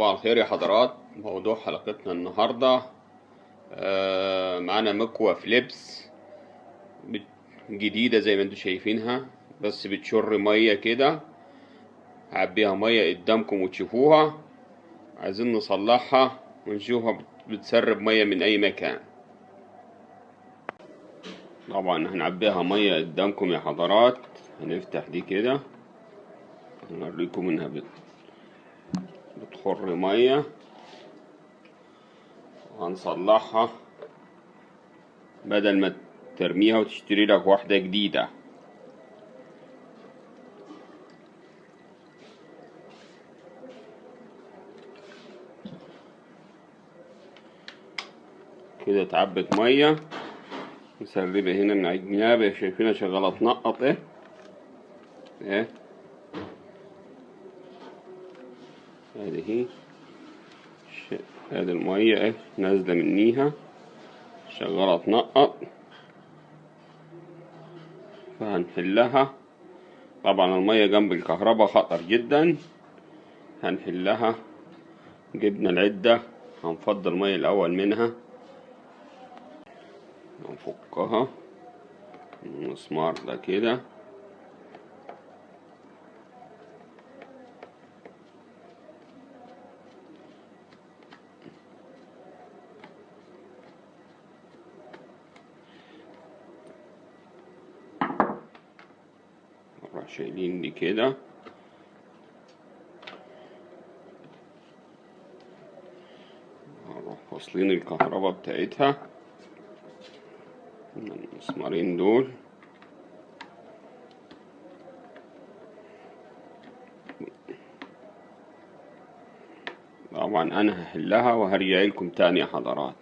صباح الخير يا حضرات. موضوع حلقتنا النهاردة معانا مكوة فليبس جديدة زي ما انتوا شايفينها، بس بتشر مية كده. هعبيها مية قدامكم وتشوفوها. عايزين نصلحها ونشوفها بتسرب مية من اي مكان. طبعا هنعبيها مية قدامكم يا حضرات. هنفتح دي كده هنوريكم انها بتخر مية، وهنصلحها بدل ما ترميها وتشتري لك واحدة جديدة. كده اتعبت مية مسربة هنا من الجناب، شايفينها شغالة تنقط ايه هذه هذه المية نازلة منيها شغالة تنقط. فهنحلها. طبعا المية جنب الكهرباء خطر جدا. هنحلها. جبنا العدة، هنفضي المية الأول منها، هنفكها المسمار ده كده. نروح شايلين دي كده، هنروح فاصلين الكهرباء بتاعتها من المسمارين دول. طبعا انا هحلها وهرجع لكم تاني يا حضرات.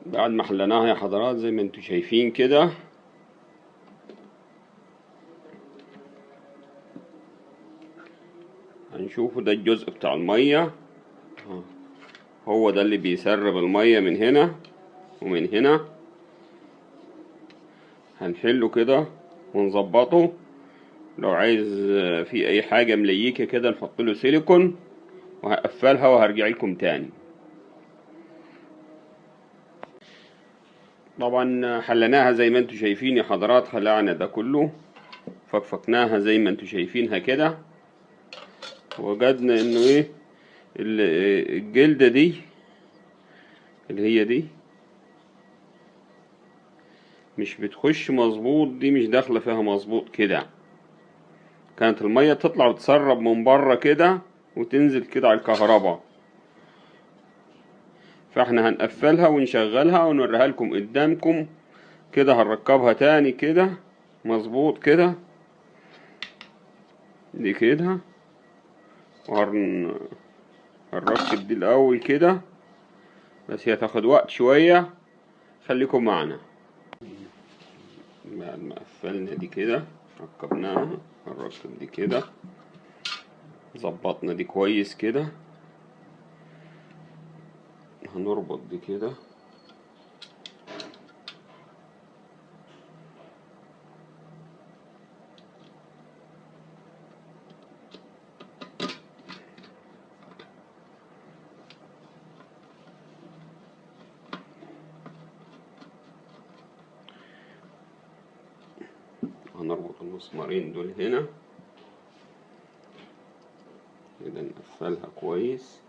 بعد ما حلناها يا حضرات زي ما انتوا شايفين كده، هنشوفوا ده الجزء بتاع المية، هو ده اللي بيسرب المية من هنا ومن هنا. هنحله كده ونظبطه. لو عايز في اي حاجة مليكة كده نحط له سيليكون، وهقفلها وهرجع لكم تاني. طبعا حلناها زي ما انتوا شايفين يا حضرات. خلعنا ده كله، فكفكناها زي ما انتوا شايفينها كده. وجدنا انه الجلدة دي اللي هي دي مش بتخش مظبوط، دي مش داخلة فيها مظبوط كده. كانت المية تطلع وتسرب من بره كده وتنزل كده على الكهرباء. فاحنا هنقفلها ونشغلها ونوريها لكم قدامكم كده. هنركبها تاني كده مظبوط كده، دي كده. هنركب دي الاول كده، بس هي تاخد وقت شوية. خليكم معنا. بعد ما قفلنا دي كده ركبناها، هنركب دي كده. ظبطنا دي كويس كده، هنربط دي كده. هنربط المسمارين دول هنا كده، نقفلها كويس.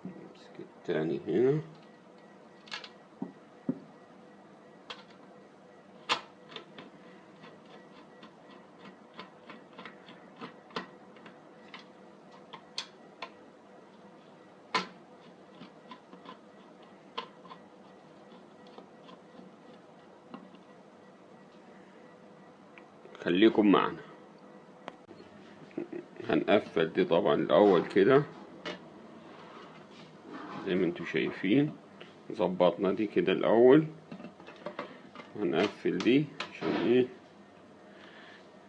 نمسك التاني هنا. خليكم معنا. هنقفل دي طبعا الاول كده زي ما انتوا شايفين. ظبطنا دي كده الاول، هنقفل دي عشان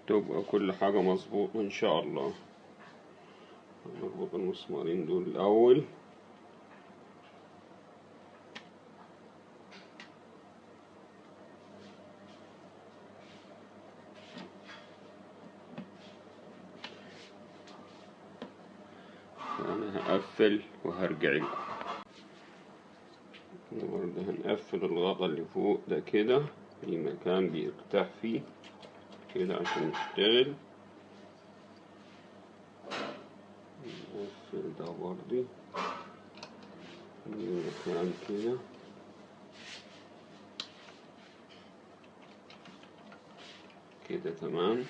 تبقى كل حاجة مظبوطة ان شاء الله. نربط المسمارين دول الاول. انا هقفل وهرجع لكم. برضه هنقفل الغطا اللي فوق ده كده في مكان بيرتاح فيه كده عشان نشتغل. نقفل ده برضه في مكان كده كده تمام.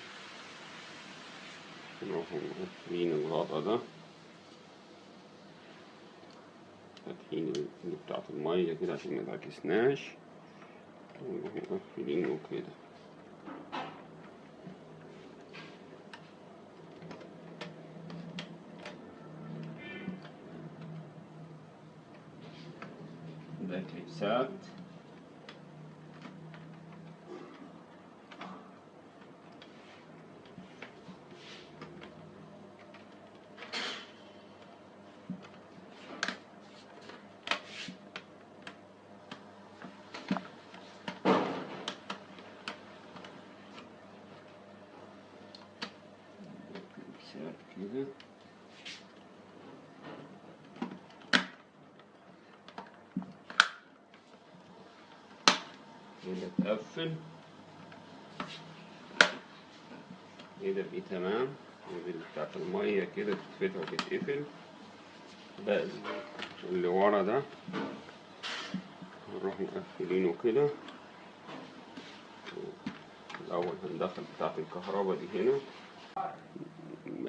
نروح مقفلين الغطا ده، فاتحين اللي بتاعت المية كده عشان متعكسناش، ونروح مقفلينه كده. ده كليبسات كده كده تقفل كده دي تمام. ودي بتاعت المية كده تتفتح وتتقفل. ده اللي ورا ده هنروح مقفلينه كده. الأول هندخل بتاعت الكهرباء دي هنا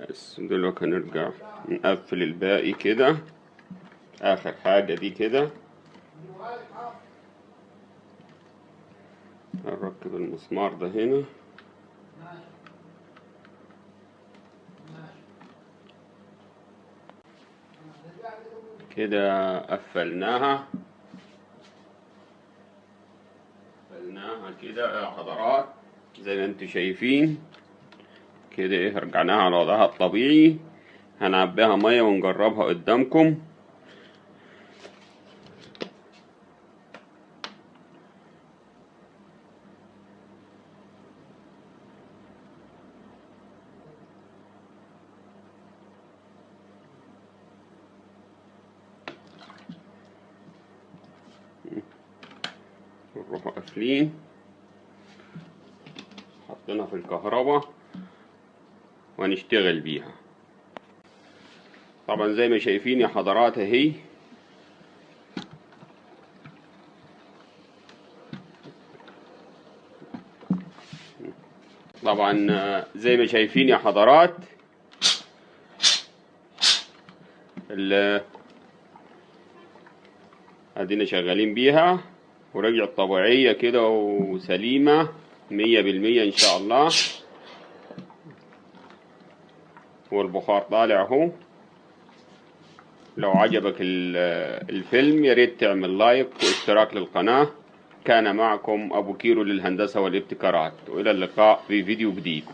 بس. دلوقتي هنرجع نقفل الباقي كده. آخر حاجة دي كده هنركب المسمار ده هنا كده. قفلناها كده يا حضرات زي ما انتوا شايفين كده. ايه رجعناها على وضعها الطبيعي. هنعبيها مية ونجربها قدامكم. نروح قافلين حطينا في الكهرباء وهنشتغل بيها. طبعا زي ما شايفين يا حضرات اهي. طبعا زي ما شايفين يا حضرات ادينا شغالين بيها ورجعت طبيعية كده وسليمة 100% ان شاء الله. والبخار طالع اهو. لو عجبك الفيلم يا ريت تعمل لايك واشتراك للقناة. كان معكم أبو كيرو للهندسة والابتكارات، وإلى اللقاء في فيديو جديد.